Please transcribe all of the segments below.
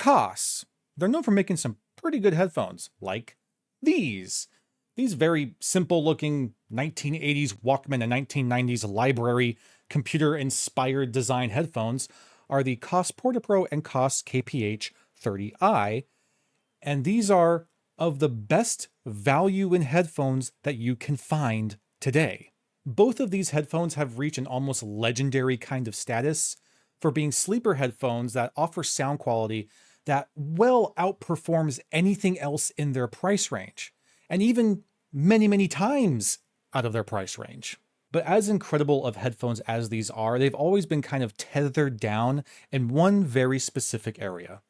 Koss. They're known for making some pretty good headphones, like these. These very simple-looking 1980s Walkman and 1990s library computer-inspired design headphones are the Koss Porta Pro and Koss KPH30i, and these are of the best value in headphones that you can find today. Both of these headphones have reached an almost legendary kind of status for being sleeper headphones that offer sound quality that well outperforms anything else in their price range, and even many, many times out of their price range. But as incredible of headphones as these are, they've always been kind of tethered down in one very specific area.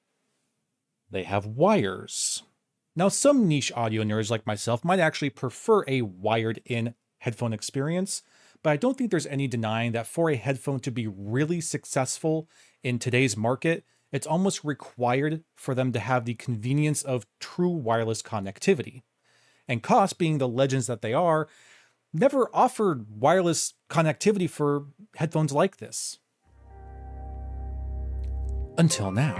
They have wires. Now, some niche audio nerds like myself might actually prefer a wired-in headphone experience, but I don't think there's any denying that for a headphone to be really successful in today's market, it's almost required for them to have the convenience of true wireless connectivity. And Koss, being the legends that they are, never offered wireless connectivity for headphones like this. Until now.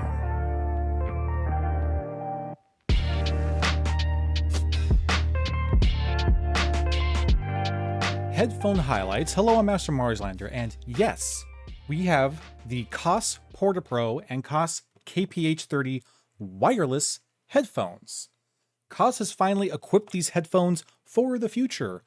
Headphone highlights. Hello, I'm Master Marslander, and yes, we have the Koss Porta Pro and Koss KPH30 wireless headphones. Koss has finally equipped these headphones for the future,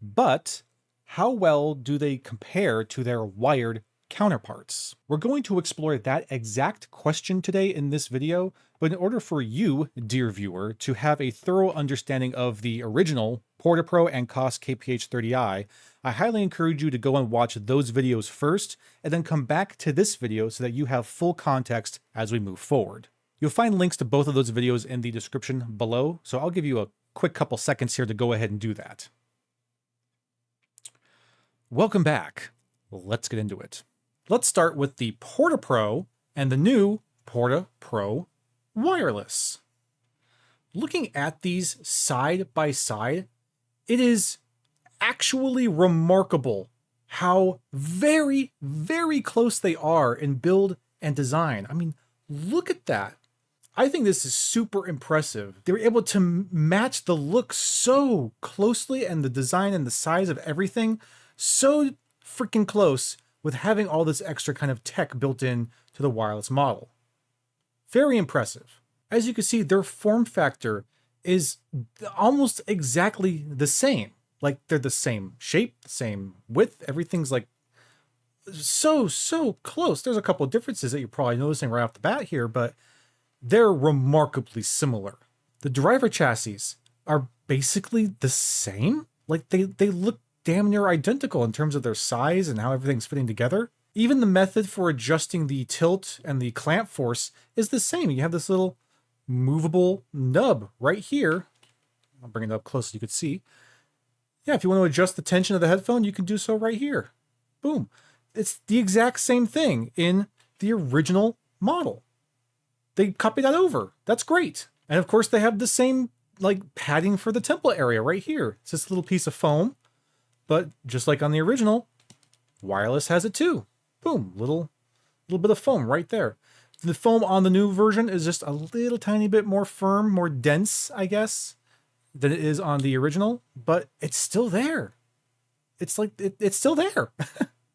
but how well do they compare to their wired counterparts? We're going to explore that exact question today in this video, but in order for you, dear viewer, to have a thorough understanding of the original Porta Pro and Koss KPH30i, I highly encourage you to go and watch those videos first, and then come back to this video so that you have full context as we move forward. You'll find links to both of those videos in the description below, so I'll give you a quick couple seconds here to go ahead and do that. Welcome back. Let's get into it. Let's start with the Porta Pro and the new Porta Pro Wireless. Looking at these side by side, it is actually remarkable how very, very close they are in build and design. I mean, look at that. I think this is super impressive. They were able to match the look so closely and the design and the size of everything so freaking close with having all this extra kind of tech built in to the wireless model. Very impressive. As you can see, their form factor is almost exactly the same. Like, they're the same shape, same width, everything's like so close. There's a couple of differences that you're probably noticing right off the bat here, but they're remarkably similar. The driver chassis are basically the same. Like, they look damn near identical in terms of their size and how everything's fitting together. Even the method for adjusting the tilt and the clamp force is the same. You have this little movable nub right here. I'll bring it up close so you could see. Yeah, if you want to adjust the tension of the headphone, you can do so right here. Boom. It's the exact same thing in the original model. They copied that over. That's great. And of course, they have the same like padding for the temple area right here. It's this little piece of foam, but just like on the original, wireless has it too. Boom, little bit of foam right there. The foam on the new version is just a little tiny bit more firm, more dense, I guess, than it is on the original, but it's still there. It's like, it's still there.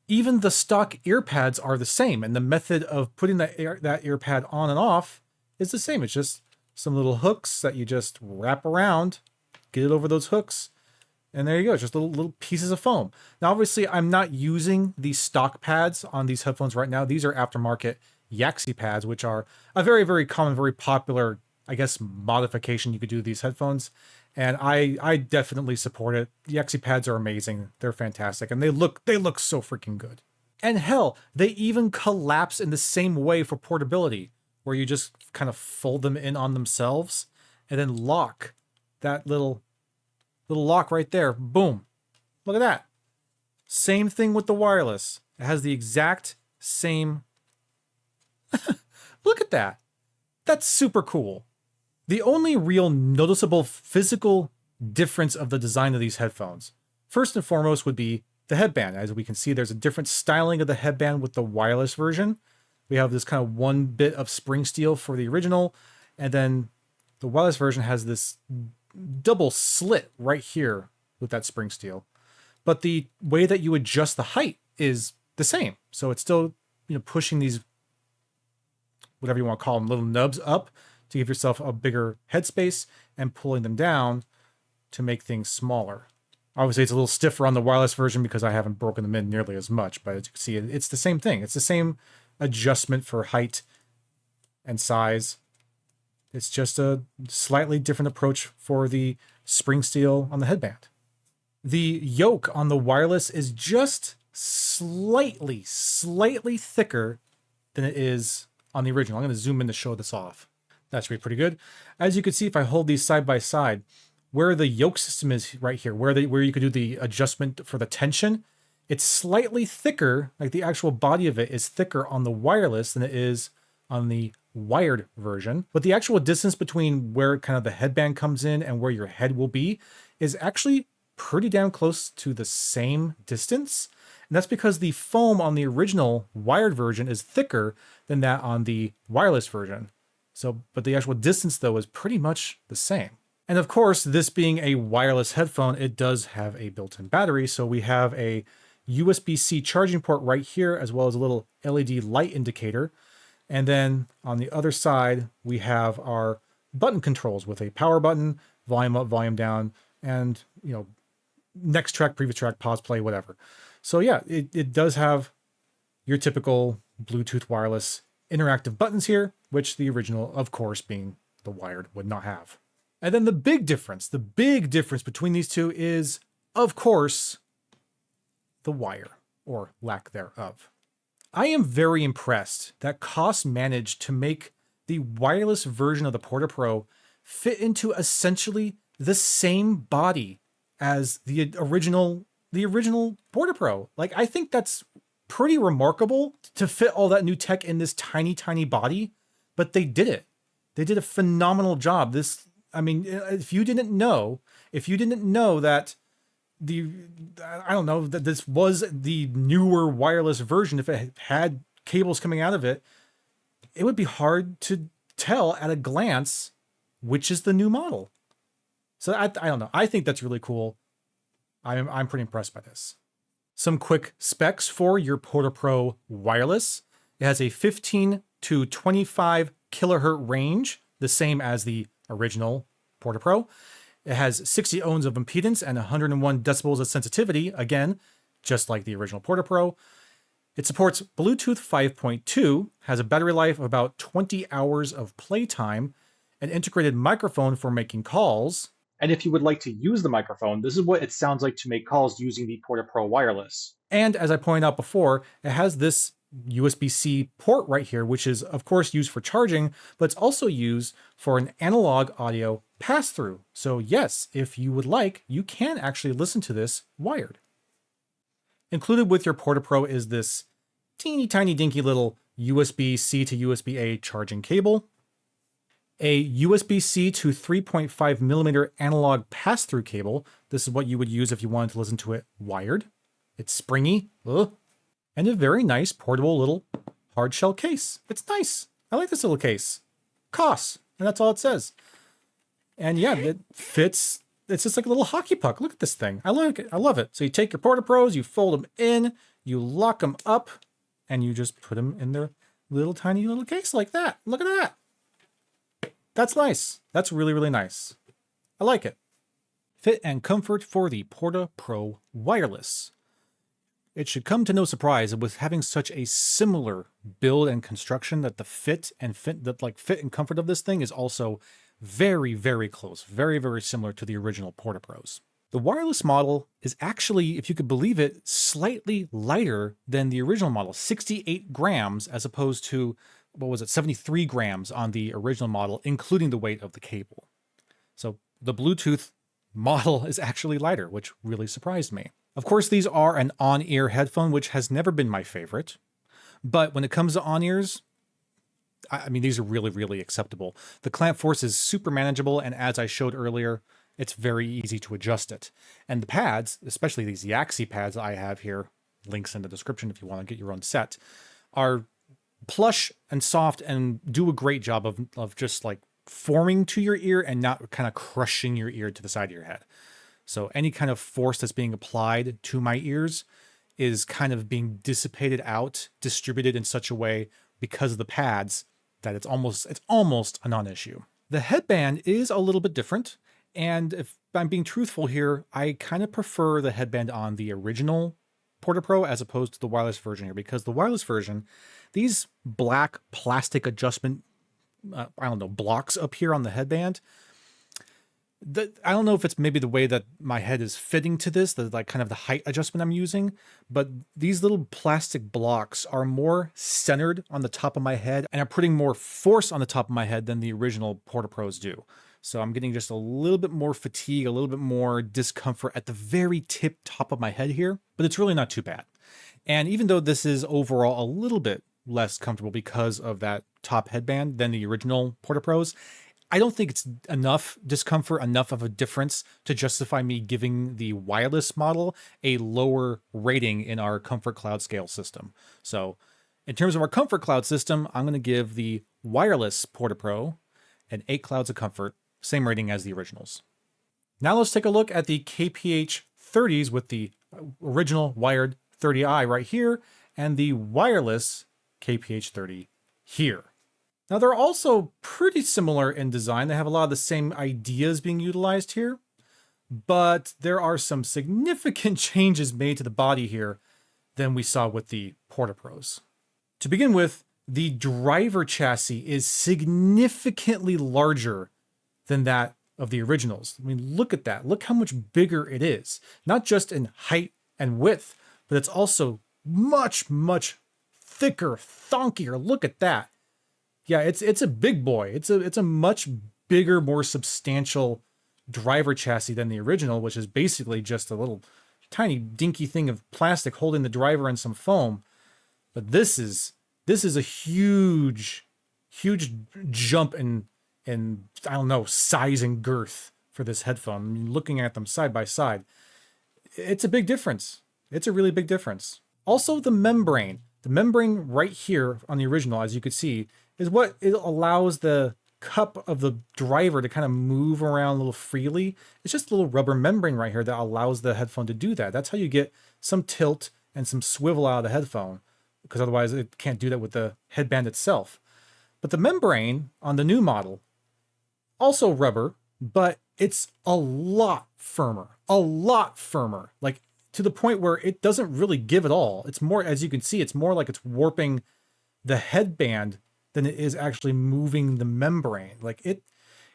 Even the stock ear pads are the same, and the method of putting that ear pad on and off is the same. It's just some little hooks that you just wrap around, get it over those hooks, and there you go, just little pieces of foam. Now, obviously, I'm not using these stock pads on these headphones right now. These are aftermarket Yaxi pads, which are a very, very common, very popular, I guess, modification you could do to these headphones. And I definitely support it. The Yaxi pads are amazing. They're fantastic. And they look so freaking good. And hell, they even collapse in the same way for portability, where you just kind of fold them in on themselves and then lock that little lock right there. Boom. Look at that. Same thing with the wireless. It has the exact same. Look at that. That's super cool. The only real noticeable physical difference of the design of these headphones, first and foremost, would be the headband. As we can see, there's a different styling of the headband with the wireless version. We have this kind of one bit of spring steel for the original, and then the wireless version has this double slit right here with that spring steel. But the way that you adjust the height is the same. So it's still, pushing these, whatever you want to call them, little nubs up to give yourself a bigger headspace and pulling them down to make things smaller. Obviously, it's a little stiffer on the wireless version because I haven't broken them in nearly as much, but as you can see, it's the same thing. It's the same adjustment for height and size. It's just a slightly different approach for the spring steel on the headband. The yoke on the wireless is just slightly thicker than it is on the original. I'm going to zoom in to show this off. That should be pretty good. As you can see, if I hold these side by side, where the yoke system is right here, where you could do the adjustment for the tension, it's slightly thicker, like the actual body of it is thicker on the wireless than it is on the wired version. But the actual distance between where kind of the headband comes in and where your head will be is actually pretty damn close to the same distance. And that's because the foam on the original wired version is thicker than that on the wireless version. But the actual distance though is pretty much the same. And of course, this being a wireless headphone, it does have a built-in battery. So we have a USB-C charging port right here, as well as a little LED light indicator. And then on the other side, we have our button controls with a power button, volume up, volume down, and next track, previous track, pause, play, whatever. So yeah, it does have your typical Bluetooth wireless interactive buttons here, which the original, of course, being the wired, would not have. And then the big difference between these two is, of course, the wire, or lack thereof. I am very impressed that Koss managed to make the wireless version of the Porta Pro fit into essentially the same body as the original Porta Pro. Like, I think that's pretty remarkable to fit all that new tech in this tiny, tiny body, but they did it. They did a phenomenal job. If you didn't know that that this was the newer wireless version, if it had cables coming out of it, it would be hard to tell at a glance which is the new model. So I don't know. I think that's really cool. I'm pretty impressed by this. Some quick specs for your Porta Pro Wireless. It has a 15 to 25 kilohertz range, the same as the original Porta Pro. It has 60 ohms of impedance and 101 decibels of sensitivity, again, just like the original Porta Pro. It supports Bluetooth 5.2, has a battery life of about 20 hours of playtime, an integrated microphone for making calls. And if you would like to use the microphone, this is what it sounds like to make calls using the Porta Pro Wireless. And as I pointed out before, it has this USB-C port right here, which is of course used for charging, but it's also used for an analog audio pass-through. So yes, if you would like, you can actually listen to this wired. Included with your Porta Pro is this teeny tiny dinky little USB-C to USB-A charging cable, a USB-C to 3.5 millimeter analog pass-through cable. This is what you would use if you wanted to listen to it wired. It's springy, and a very nice portable little hard shell case. It's nice. I like this little case. Koss, and that's all it says. And yeah, it fits. It's just like a little hockey puck. Look at this thing. I like it. I love it. So you take your Porta Pros, you fold them in, you lock them up, and you just put them in their little tiny little case like that. Look at that. That's nice. That's really, really nice. I like it. Fit and comfort for the Porta Pro Wireless. It should come to no surprise that with having such a similar build and construction that the fit and comfort of this thing is also very, very close, very, very similar to the original Porta Pros. The wireless model is actually, if you could believe it, slightly lighter than the original model, 68 grams, as opposed to, 73 grams on the original model, including the weight of the cable. So the Bluetooth model is actually lighter, which really surprised me. Of course, these are an on-ear headphone, which has never been my favorite. But when it comes to on-ears, these are really, really acceptable. The clamp force is super manageable, and as I showed earlier, it's very easy to adjust it. And the pads, especially these Yaxi pads I have here, links in the description if you want to get your own set, are plush and soft and do a great job of just like forming to your ear and not kind of crushing your ear to the side of your head. So any kind of force that's being applied to my ears is kind of being dissipated out, distributed in such a way because of the pads that it's almost a non-issue. The headband is a little bit different. And if I'm being truthful here, I kind of prefer the headband on the original Porta Pro as opposed to the wireless version here, because the wireless version, these black plastic adjustment, blocks up here on the headband, I don't know if it's maybe the way that my head is fitting to this, the like kind of the height adjustment I'm using, but these little plastic blocks are more centered on the top of my head and are putting more force on the top of my head than the original Porta Pros do. So I'm getting just a little bit more fatigue, a little bit more discomfort at the very top of my head here, but it's really not too bad. And even though this is overall a little bit less comfortable because of that top headband than the original Porta Pros, I don't think it's enough discomfort, enough of a difference to justify me giving the wireless model a lower rating in our Comfort Cloud scale system. So in terms of our Comfort Cloud system, I'm going to give the wireless Porta Pro an 8 clouds of comfort, same rating as the originals. Now let's take a look at the KPH30s with the original wired 30i right here and the wireless KPH30 here. Now they're also pretty similar in design. They have a lot of the same ideas being utilized here, but there are some significant changes made to the body here than we saw with the Porta Pros. To begin with, the driver chassis is significantly larger than that of the originals. I mean, look at that. Look how much bigger it is. Not just in height and width, but it's also much, much thicker, thonkier. Look at that. Yeah, it's a big boy. It's a much bigger, more substantial driver chassis than the original, which is basically just a little tiny dinky thing of plastic holding the driver and some foam. But this is a huge jump in I don't know, size and girth for this headphone. I mean, looking at them side by side, it's a big difference. It's a really big difference. Also, the membrane right here on the original, as you could see, is what it allows the cup of the driver to kind of move around a little freely. It's just a little rubber membrane right here that allows the headphone to do that. That's how you get some tilt and some swivel out of the headphone, because otherwise it can't do that with the headband itself. But the membrane on the new model, also rubber, but it's a lot firmer, like to the point where it doesn't really give at all. It's more, as you can see, it's more like it's warping the headband than it is actually moving the membrane. Like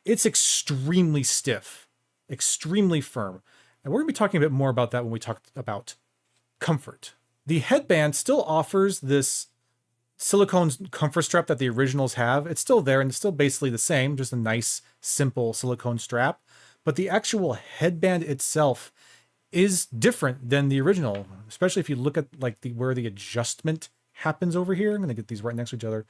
it's extremely stiff, extremely firm. And we're gonna be talking a bit more about that when we talk about comfort. The headband still offers this silicone comfort strap that the originals have. It's still there and it's still basically the same, just a nice, simple silicone strap. But the actual headband itself is different than the original, especially if you look at like where the adjustment happens over here. I'm gonna get these right next to each other.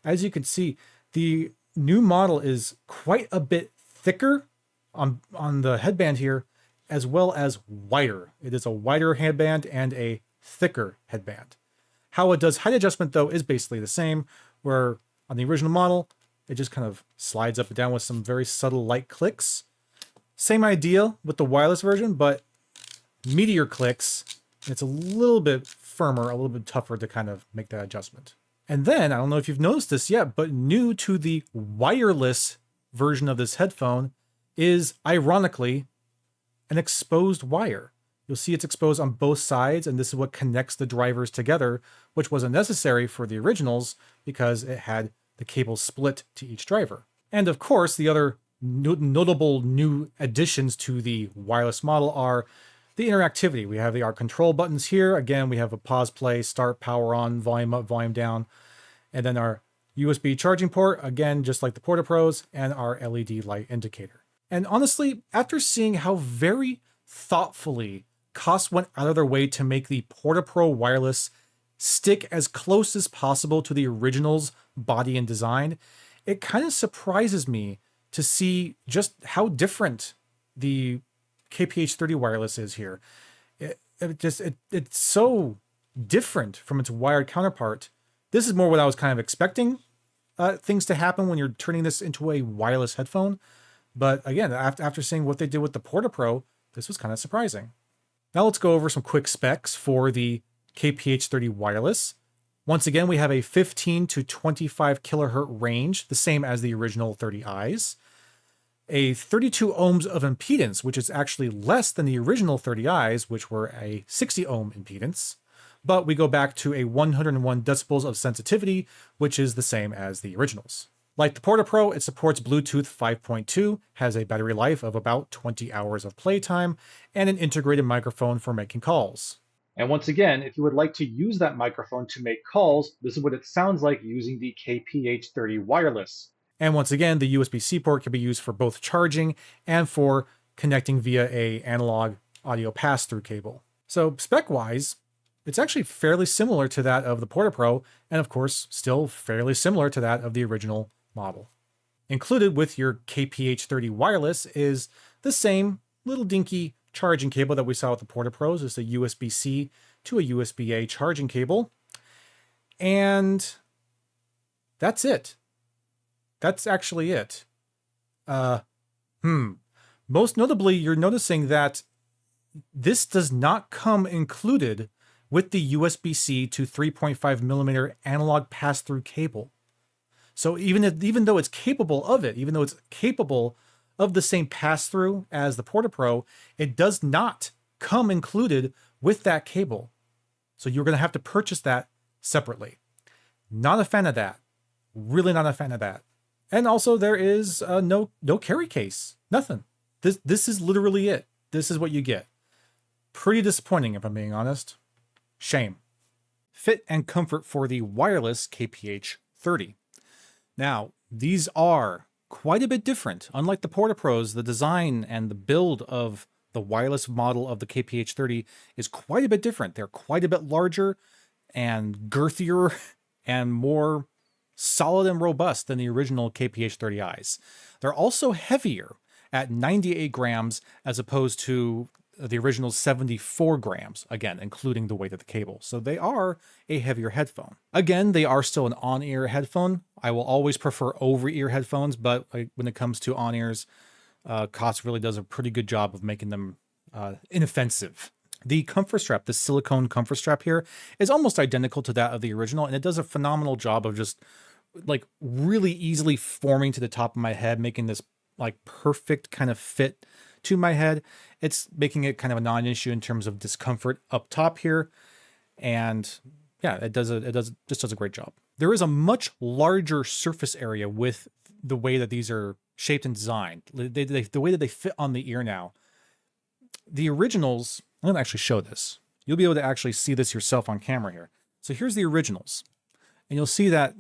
As you can see, the new model is quite a bit thicker on the headband here, as well as wider. It is a wider headband and a thicker headband. How it does height adjustment, though, is basically the same, where on the original model, it just kind of slides up and down with some very subtle light clicks. Same idea with the wireless version, but meteor clicks. It's a little bit firmer, a little bit tougher to kind of make that adjustment. And then, I don't know if you've noticed this yet, but new to the wireless version of this headphone is, ironically, an exposed wire. You'll see it's exposed on both sides, and this is what connects the drivers together, which wasn't necessary for the originals because it had the cable split to each driver. And of course, the other notable new additions to the wireless model are the interactivity. We have our control buttons here. Again, we have a pause, play, start, power on, volume up, volume down. And then our USB charging port, again, just like the Porta Pros, and our LED light indicator. And honestly, after seeing how very thoughtfully Koss went out of their way to make the Porta Pro Wireless stick as close as possible to the original's body and design, it kind of surprises me to see just how different the KPH30 wireless is here. It's so different from its wired counterpart This is more what I was kind of expecting things to happen when you're turning this into a wireless headphone. But again, after seeing what they did with the Porta Pro, this was kind of surprising. Now let's go over some quick specs for the KPH30 wireless. Once again, we have a 15 to 25 kilohertz range, the same as the original 30i's. A 32 ohms of impedance, which is actually less than the original 30i's, which were a 60 ohm impedance. But we go back to a 101 decibels of sensitivity, which is the same as the originals. Like the Porta Pro, it supports Bluetooth 5.2, has a battery life of about 20 hours of playtime, and an integrated microphone for making calls. And once again, if you would like to use that microphone to make calls, this is what it sounds like using the KPH30 wireless. And once again, the USB-C port can be used for both charging and for connecting via an analog audio pass-through cable. So spec-wise, it's actually fairly similar to that of the Porta Pro, and of course, still fairly similar to that of the original model. Included with your KPH30 wireless is the same little dinky charging cable that we saw with the Porta Pros. It's a USB-C to a USB-A charging cable. And that's it. That's actually it. Most notably, you're noticing that this does not come included with the USB-C to 3.5 millimeter analog pass-through cable. So even though it's capable of it, even though it's capable of the same pass-through as the Porta Pro, it does not come included with that cable. So you're going to have to purchase that separately. Not a fan of that. Really not a fan of that. And also there is no carry case. Nothing. This is literally it. This is what you get. Pretty disappointing, if I'm being honest. Shame. Fit and comfort for the wireless KPH30. Now, these are quite a bit different. Unlike the Porta Pros, the design and the build of the wireless model of the KPH30 is quite a bit different. They're quite a bit larger and girthier and more solid and robust than the original KPH30i's. They're also heavier at 98 grams as opposed to the original 74 grams, again, including the weight of the cable. So they are a heavier headphone. Again, they are still an on-ear headphone. I will always prefer over-ear headphones, but when it comes to on-ears, Koss really does a pretty good job of making them inoffensive. The comfort strap, the silicone comfort strap here, is almost identical to that of the original, and it does a phenomenal job of just like really easily forming to the top of my head, making this like perfect kind of fit to my head. It's making it kind of a non-issue in terms of discomfort up top here. And yeah, it just does a great job. There is a much larger surface area with the way that these are shaped and designed. The way that they fit on the ear now. The originals, I'm going to actually show this. You'll be able to actually see this yourself on camera here. So here's the originals. And you'll see that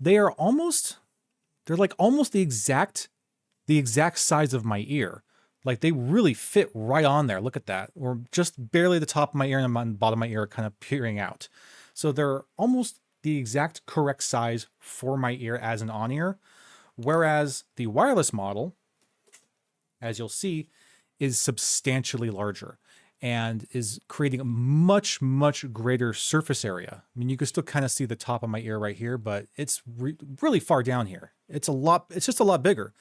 they're like almost the exact size of my ear. Like they really fit right on there. Look at that. Or just barely the top of my ear and the bottom of my ear kind of peering out. So they're almost the exact correct size for my ear as an on-ear. Whereas the wireless model, as you'll see, is substantially larger and is creating a much, much greater surface area. I mean, you can still kind of see the top of my ear right here, but it's really far down here. It's just a lot bigger.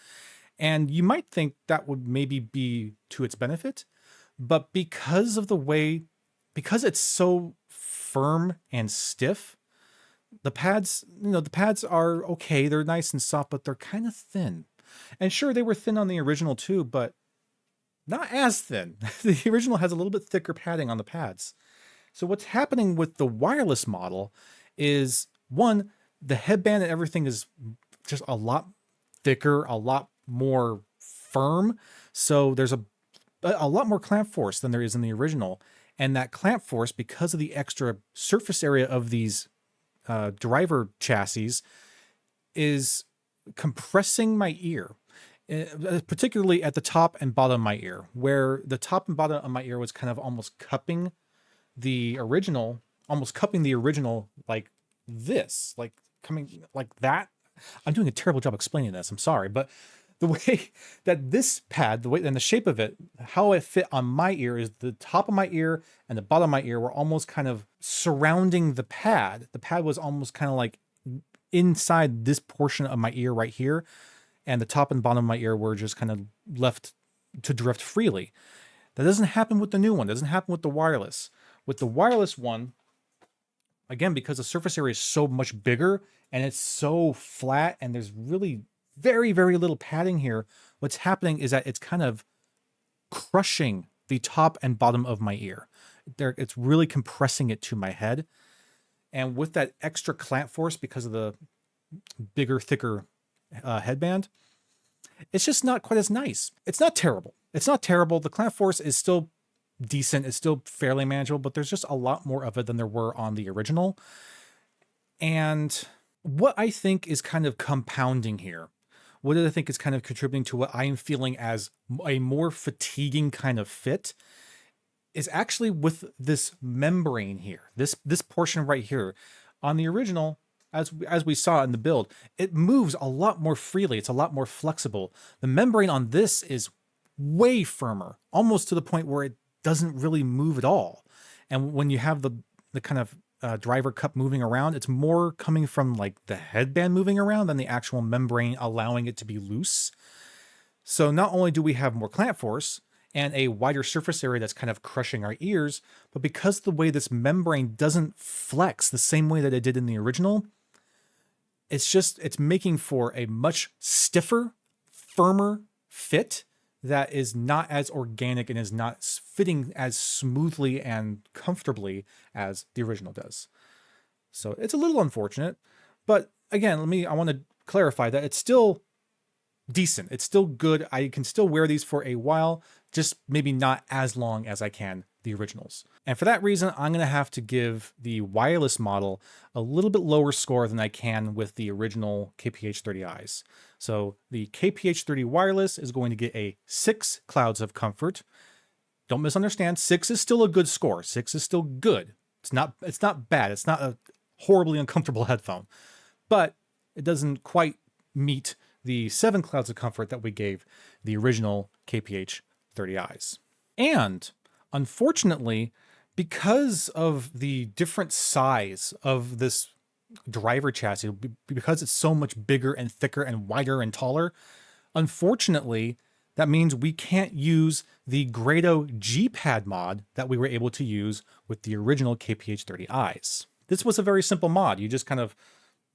And you might think that would maybe be to its benefit, but because it's so firm and stiff, the pads are okay. They're nice and soft, but they're kind of thin. And sure, they were thin on the original too, but not as thin. The original has a little bit thicker padding on the pads. So what's happening with the wireless model is, one, the headband and everything is just a lot thicker, a lot more firm. So there's a lot more clamp force than there is in the original. And that clamp force, because of the extra surface area of these driver chassis, is compressing my ear, particularly at the top and bottom of my ear, where the top and bottom of my ear was kind of almost cupping the original like this, like coming like that. I'm doing a terrible job explaining this. I'm sorry, but the way that this pad, the way and the shape of it, how it fit on my ear is the top of my ear and the bottom of my ear were almost kind of surrounding the pad. The pad was almost kind of like inside this portion of my ear right here. And the top and bottom of my ear were just kind of left to drift freely. That doesn't happen with the new one. It doesn't happen with the wireless. With the wireless one, again, because the surface area is so much bigger and it's so flat and there's really very, very little padding here, what's happening is that it's kind of crushing the top and bottom of my ear. It's really compressing it to my head. And with that extra clamp force, because of the bigger, thicker headband, it's just not quite as nice. It's not terrible. It's not terrible. The clamp force is still decent. It's still fairly manageable, but there's just a lot more of it than there were on the original. And what I think is kind of compounding here, what I think is kind of contributing to what I am feeling as a more fatiguing kind of fit, is actually with this membrane here, this portion right here. On the original, as we saw in the build, it moves a lot more freely. It's a lot more flexible. The membrane on this is way firmer, almost to the point where it doesn't really move at all. And when you have the kind of driver cup moving around, it's more coming from like the headband moving around than the actual membrane allowing it to be loose. So not only do we have more clamp force and a wider surface area that's kind of crushing our ears, but because of the way this membrane doesn't flex the same way that it did in the original, it's making for a much stiffer, firmer fit that is not as organic and is not fitting as smoothly and comfortably as the original does. So it's a little unfortunate, but again, I want to clarify that it's still decent. It's still good. I can still wear these for a while, just maybe not as long as I can the originals. And for that reason, I'm going to have to give the wireless model a little bit lower score than I can with the original KPH30Is. So the KPH30 wireless is going to get a 6 clouds of comfort. Don't misunderstand, 6 is still a good score. 6 is still good. It's not bad. It's not a horribly uncomfortable headphone, but it doesn't quite meet the 7 clouds of comfort that we gave the original KPH30Is. And unfortunately, because of the different size of this driver chassis, because it's so much bigger and thicker and wider and taller, unfortunately, that means we can't use the Grado G-Pad mod that we were able to use with the original KPH30Is. This was a very simple mod. You just kind of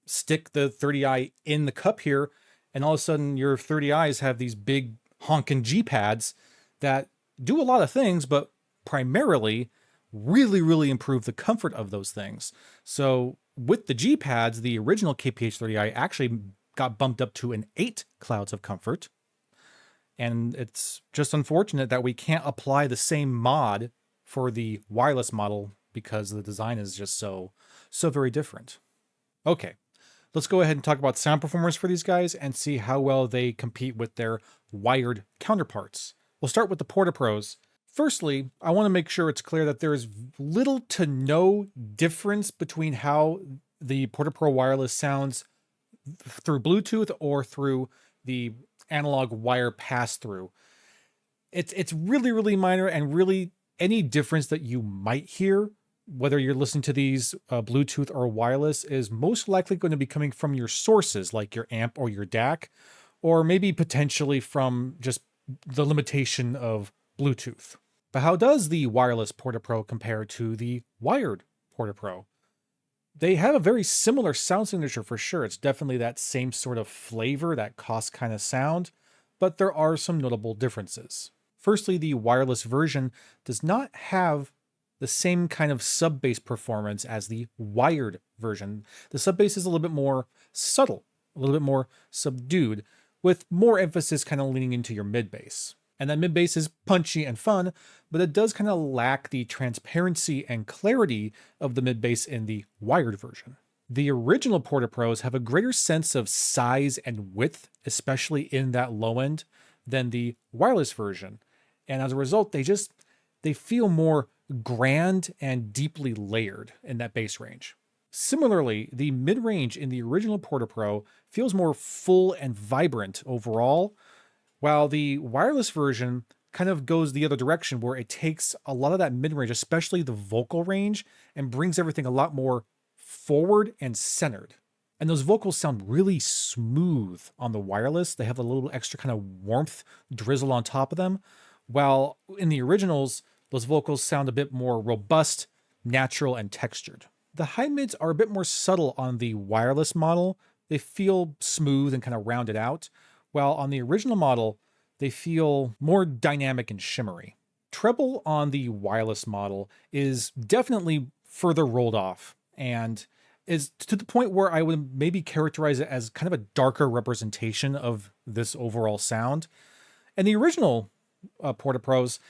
stick the 30i in the cup here, and all of a sudden your 30Is have these big honkin' G-Pads that do a lot of things, but primarily really, really improve the comfort of those things. So with the G-Pads, the original KPH30i actually got bumped up to an 8 clouds of comfort. And it's just unfortunate that we can't apply the same mod for the wireless model because the design is just so very different. Okay, let's go ahead and talk about sound performance for these guys and see how well they compete with their wired counterparts. We'll start with the Porta Pros. Firstly, I want to make sure it's clear that there is little to no difference between how the Porta Pro Wireless sounds through Bluetooth or through the analog wire pass-through. It's really, really minor, and really any difference that you might hear, whether you're listening to these Bluetooth or wireless, is most likely going to be coming from your sources, like your amp or your DAC, or maybe potentially from just the limitation of Bluetooth. But how does the wireless Porta Pro compare to the wired Porta Pro? They have a very similar sound signature for sure. It's definitely that same sort of flavor, that Koss kind of sound, but there are some notable differences. Firstly, the wireless version does not have the same kind of sub-bass performance as the wired version. The sub-bass is a little bit more subtle, a little bit more subdued, with more emphasis kind of leaning into your mid-bass. And that mid-bass is punchy and fun, but it does kind of lack the transparency and clarity of the mid-bass in the wired version. The original Porta Pros have a greater sense of size and width, especially in that low end, than the wireless version. And as a result, they feel more grand and deeply layered in that bass range. Similarly, the mid-range in the original Porta Pro feels more full and vibrant overall, while the wireless version kind of goes the other direction where it takes a lot of that mid-range, especially the vocal range, and brings everything a lot more forward and centered. And those vocals sound really smooth on the wireless. They have a little extra kind of warmth drizzle on top of them, while in the originals, those vocals sound a bit more robust, natural, and textured. The high mids are a bit more subtle on the wireless model. They feel smooth and kind of rounded out, while on the original model, they feel more dynamic and shimmery. Treble on the wireless model is definitely further rolled off and is to the point where I would maybe characterize it as kind of a darker representation of this overall sound. And the original Porta Pros,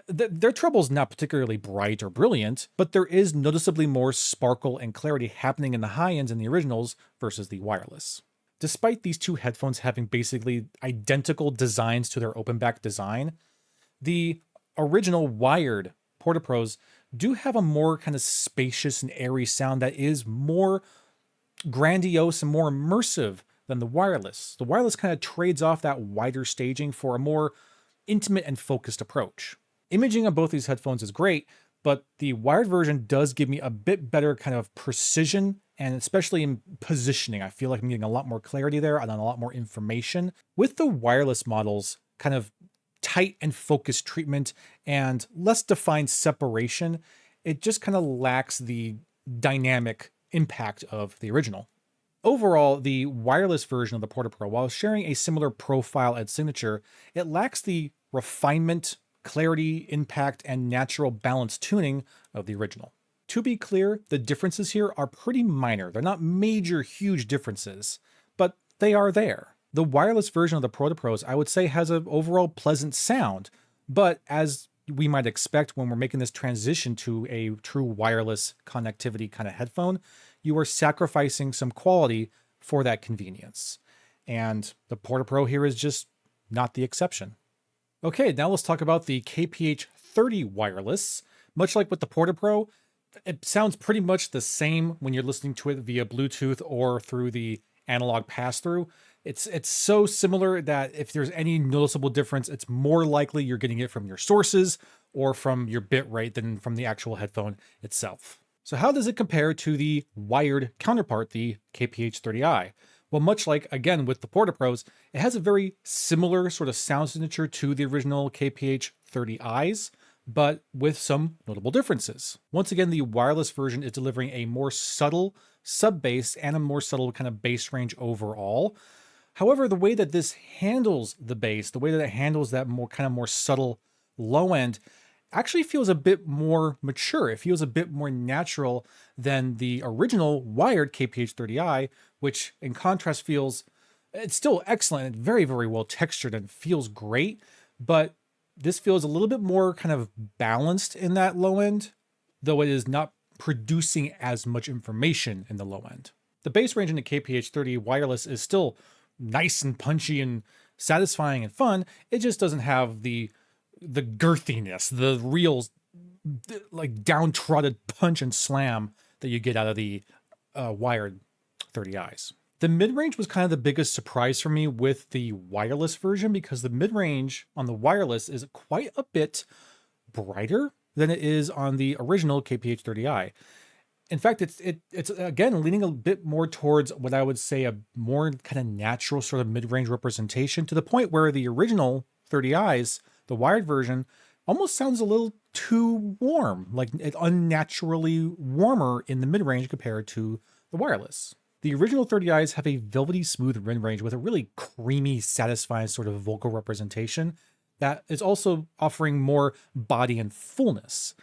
their treble's not particularly bright or brilliant, but there is noticeably more sparkle and clarity happening in the high ends in the originals versus the wireless. Despite these two headphones having basically identical designs to their open back design, the original wired Porta Pros do have a more kind of spacious and airy sound that is more grandiose and more immersive than the wireless. The wireless kind of trades off that wider staging for a more intimate and focused approach. Imaging on both these headphones is great, but the wired version does give me a bit better kind of precision, and especially in positioning. I feel like I'm getting a lot more clarity there and a lot more information. With the wireless models, kind of tight and focused treatment and less defined separation, it just kind of lacks the dynamic impact of the original. Overall, the wireless version of the Porta Pro, while sharing a similar profile and signature, it lacks the refinement, clarity, impact, and natural balance tuning of the original. To be clear, the differences here are pretty minor. They're not major, huge differences, but they are there. The wireless version of the Porta Pros, I would say, has an overall pleasant sound, but as we might expect when we're making this transition to a true wireless connectivity kind of headphone, you are sacrificing some quality for that convenience. And the Porta Pro here is just not the exception. Okay, now let's talk about the KPH30 wireless. Much like with the Porta Pro, it sounds pretty much the same when you're listening to it via Bluetooth or through the analog pass-through. It's so similar that if there's any noticeable difference, it's more likely you're getting it from your sources or from your bit rate than from the actual headphone itself. So how does it compare to the wired counterpart, the KPH30i? Well, much like, again, with the Porta Pros, it has a very similar sort of sound signature to the original KPH30i's, but with some notable differences. Once again, the wireless version is delivering a more subtle sub-bass and a more subtle kind of bass range overall. However, the way that this handles the bass, the way that it handles that more subtle low end, actually feels a bit more mature. It feels a bit more natural than the original wired KPH30i, which in contrast it's still excellent and very, very well textured and feels great, but this feels a little bit more kind of balanced in that low end, though it is not producing as much information in the low end. The bass range in the KPH30 wireless is still nice and punchy and satisfying and fun. It just doesn't have the girthiness, the real like downtrodden punch and slam that you get out of the wired 30i's. The mid-range was kind of the biggest surprise for me with the wireless version, because the mid-range on the wireless is quite a bit brighter than it is on the original KPH30i. In fact, it's again leaning a bit more towards what I would say a more kind of natural sort of mid-range representation, to the point where the original 30i's, the wired version, almost sounds a little too warm, like unnaturally warmer in the mid-range compared to the wireless. The original 30i's have a velvety smooth mid-range with a really creamy, satisfying sort of vocal representation that is also offering more body and fullness,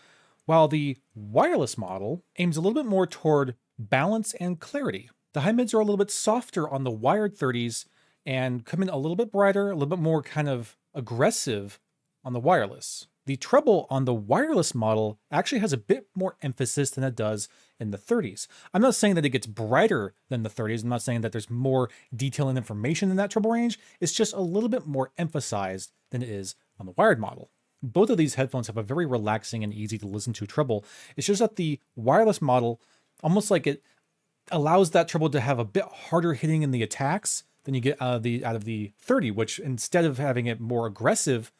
while the wireless model aims a little bit more toward balance and clarity. The high mids are a little bit softer on the wired 30s and come in a little bit brighter, a little bit more kind of aggressive on the wireless. The treble on the wireless model actually has a bit more emphasis than it does in the 30s. I'm not saying that it gets brighter than the 30s. I'm not saying that there's more detail and information in that treble range. It's just a little bit more emphasized than it is on the wired model. Both of these headphones have a very relaxing and easy to listen to treble. It's just that the wireless model, almost like it allows that treble to have a bit harder hitting in the attacks than you get out of the 30, which instead of having it more aggressive,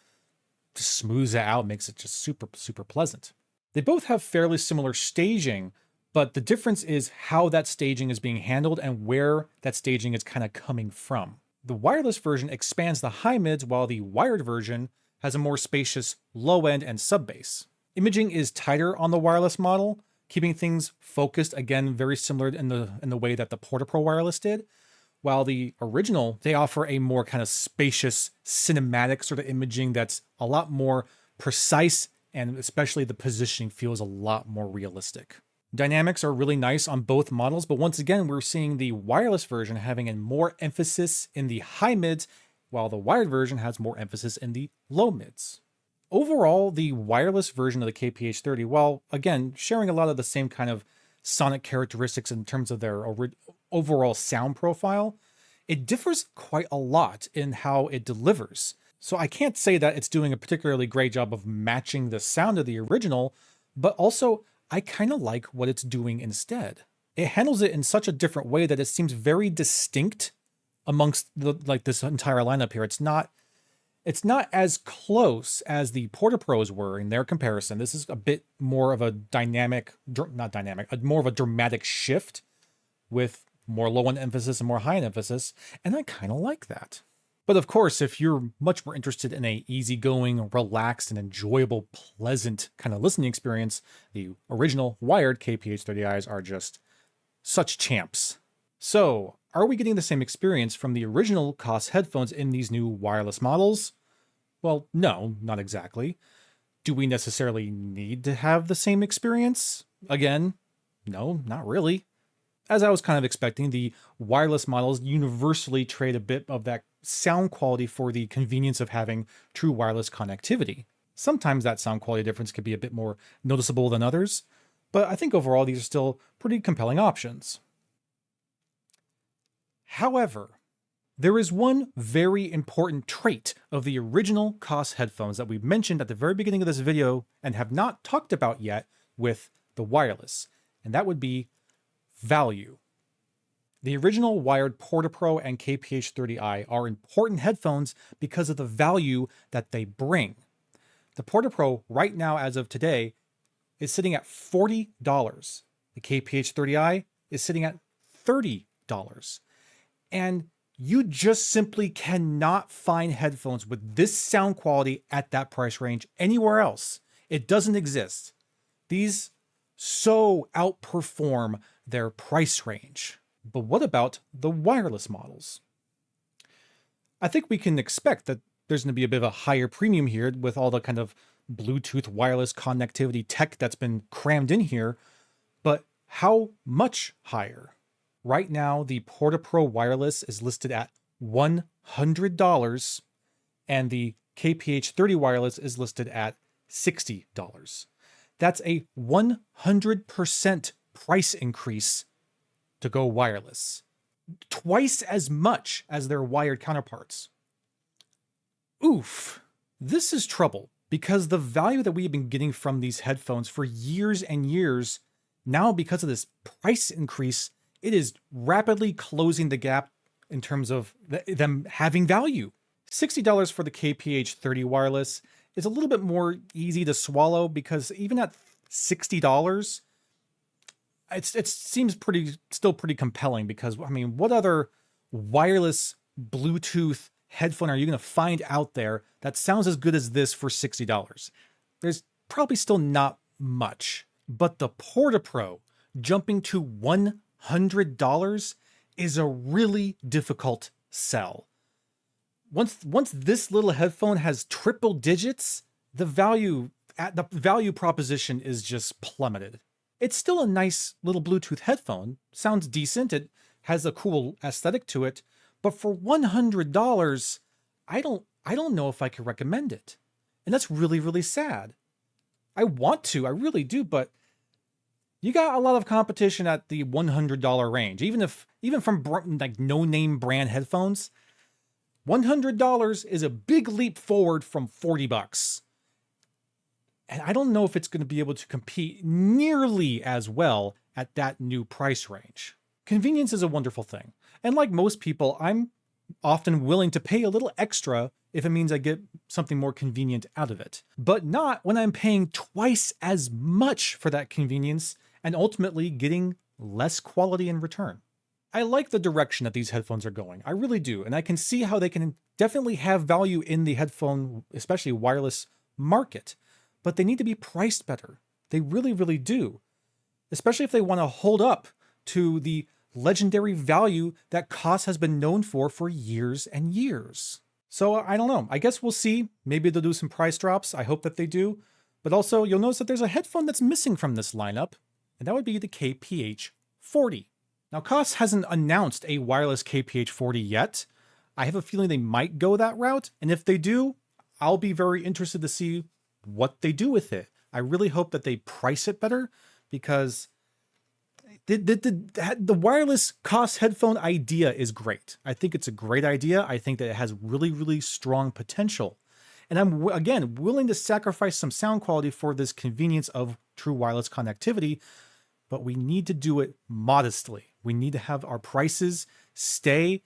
just smooths it out, makes it just super, super pleasant. They both have fairly similar staging, but the difference is how that staging is being handled and where that staging is kind of coming from. The wireless version expands the high mids, while the wired version has a more spacious low end and sub bass. Imaging is tighter on the wireless model, keeping things focused, again, very similar in the way that the Porta Pro Wireless did. While the original, they offer a more kind of spacious, cinematic sort of imaging that's a lot more precise, and especially the positioning feels a lot more realistic. Dynamics are really nice on both models, but once again, we're seeing the wireless version having a more emphasis in the high mids, while the wired version has more emphasis in the low mids. Overall, the wireless version of the KPH30, while again, sharing a lot of the same kind of sonic characteristics in terms of their overall sound profile, it differs quite a lot in how it delivers. So I can't say that it's doing a particularly great job of matching the sound of the original, but also I kind of like what it's doing instead. It handles it in such a different way that it seems very distinct amongst this entire lineup here. It's not as close as the Porta Pros were in their comparison. This is a bit more of a more of a dramatic shift with more low end emphasis and more high end emphasis, and I kind of like that. But of course, if you're much more interested in a easygoing, relaxed, and enjoyable, pleasant kind of listening experience, the original wired KPH30Is are just such champs. So, are we getting the same experience from the original Koss headphones in these new wireless models? Well, no, not exactly. Do we necessarily need to have the same experience? Again, no, not really. As I was kind of expecting, the wireless models universally trade a bit of that sound quality for the convenience of having true wireless connectivity. Sometimes that sound quality difference can be a bit more noticeable than others, but I think overall these are still pretty compelling options. However, there is one very important trait of the original Koss headphones that we mentioned at the very beginning of this video and have not talked about yet with the wireless, and that would be value. The original wired Porta Pro and KPH30i are important headphones because of the value that they bring. The Porta Pro right now, as of today, is sitting at $40. The KPH30i is sitting at $30. And you just simply cannot find headphones with this sound quality at that price range anywhere else. It doesn't exist. These so outperform their price range. But what about the wireless models? I think we can expect that there's going to be a bit of a higher premium here with all the kind of Bluetooth wireless connectivity tech that's been crammed in here, but how much higher? Right now, the Porta Pro Wireless is listed at $100, and the KPH30 Wireless is listed at $60. That's a 100% price increase to go wireless. Twice as much as their wired counterparts. Oof. This is trouble, because the value that we've been getting from these headphones for years and years, now because of this price increase, it is rapidly closing the gap in terms of them having value. $60 for the KPH30 wireless is a little bit more easy to swallow, because even at $60, it seems still pretty compelling, because I mean, what other wireless Bluetooth headphone are you going to find out there that sounds as good as this for $60? There's probably still not much, but the Porta Pro jumping to $100 is a really difficult sell. Once this little headphone has triple digits, the value proposition is just plummeted. It's still a nice little Bluetooth headphone, sounds decent, it has a cool aesthetic to it, but for $100, I don't know if I could recommend it. And that's really, really sad. I want to, I really do, but you got a lot of competition at the $100 range. Even from like no-name brand headphones, $100 is a big leap forward from $40. And I don't know if it's going to be able to compete nearly as well at that new price range. Convenience is a wonderful thing. And like most people, I'm often willing to pay a little extra if it means I get something more convenient out of it. But not when I'm paying twice as much for that convenience and ultimately getting less quality in return. I like the direction that these headphones are going. I really do. And I can see how they can definitely have value in the headphone, especially wireless market. But they need to be priced better. They really, really do. Especially if they want to hold up to the legendary value that Koss has been known for years and years. So I don't know. I guess we'll see. Maybe they'll do some price drops. I hope that they do. But also, you'll notice that there's a headphone that's missing from this lineup, and that would be the KPH30. Now, Koss hasn't announced a wireless KPH30 yet. I have a feeling they might go that route, and if they do, I'll be very interested to see what they do with it. I really hope that they price it better, because the wireless Koss headphone idea is great. I think it's a great idea. I think that it has really, really strong potential. And I'm, again, willing to sacrifice some sound quality for this convenience of true wireless connectivity, but we need to do it modestly. We need to have our prices stay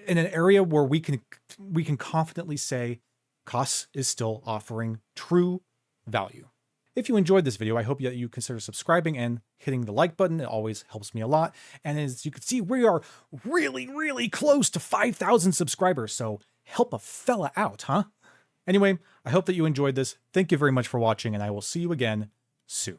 in an area where we can confidently say Koss is still offering true value. If you enjoyed this video, I hope that you consider subscribing and hitting the like button. It always helps me a lot. And as you can see, we are really, really close to 5,000 subscribers. So help a fella out, huh? Anyway, I hope that you enjoyed this. Thank you very much for watching, and I will see you again soon.